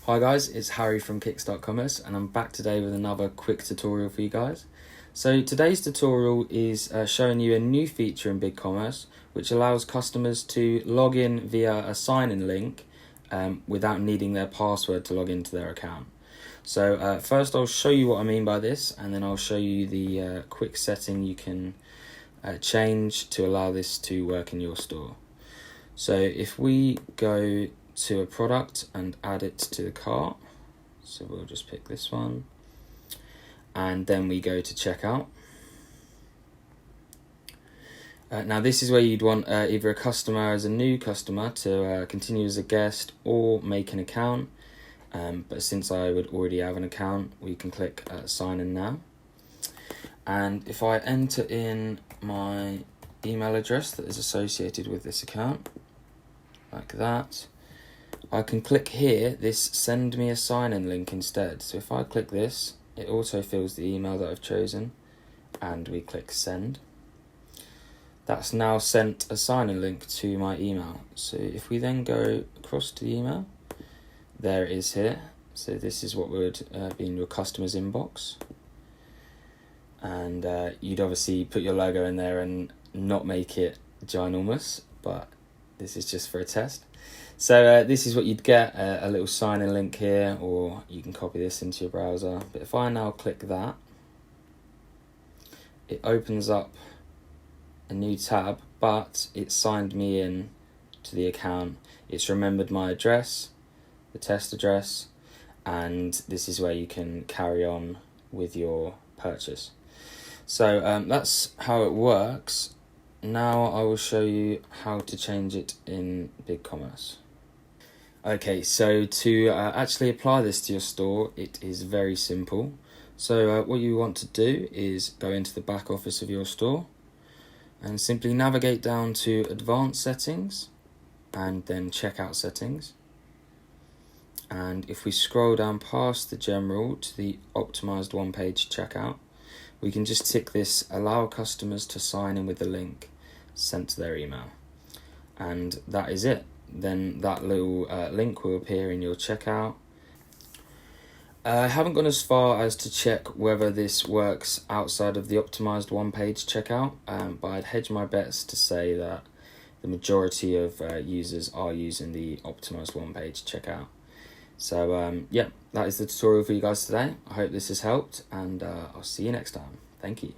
Hi guys, it's Harry from Kickstart Commerce and I'm back today with another quick tutorial for you guys. So today's tutorial is showing you a new feature in BigCommerce which allows customers to log in via a sign-in link without needing their password to log into their account. So first I'll show you what I mean by this, and then I'll show you the quick setting you can change to allow this to work in your store. So if we go to a product and add it to the cart, so we'll just pick this one, and then we go to checkout. Now this is where you'd want either a customer as a new customer to continue as a guest or make an account, but since I would already have an account, we can click sign in now. And if I enter in my email address that is associated with this account, like that, I can click here, this send me a sign-in link instead. So if I click this, it auto fills the email that I've chosen, and we click send. That's now sent a sign-in link to my email. So if we then go across to the email, there it is here. So this is what would be in your customer's inbox. And you'd obviously put your logo in there and not make it ginormous, but this is just for a test. So this is what you'd get, a little sign-in link here, or you can copy this into your browser. But if I now click that, it opens up a new tab, but it's signed me in to the account. It's remembered my address, the test address, and this is where you can carry on with your purchase. So that's how it works. Now I will show you how to change it in BigCommerce. Okay, so to actually apply this to your store, it is very simple. So what you want to do is go into the back office of your store and simply navigate down to Advanced Settings and then Checkout Settings. And if we scroll down past the General to the Optimized One-Page Checkout, we can just tick this Allow Customers to Sign In with the link sent to their email. And that is it. Then that little link will appear in your checkout. I haven't gone as far as to check whether this works outside of the optimized one-page checkout, but I'd hedge my bets to say that the majority of users are using the optimized one-page checkout. So yeah, that is the tutorial for you guys today. I hope this has helped, and I'll see you next time. Thank you.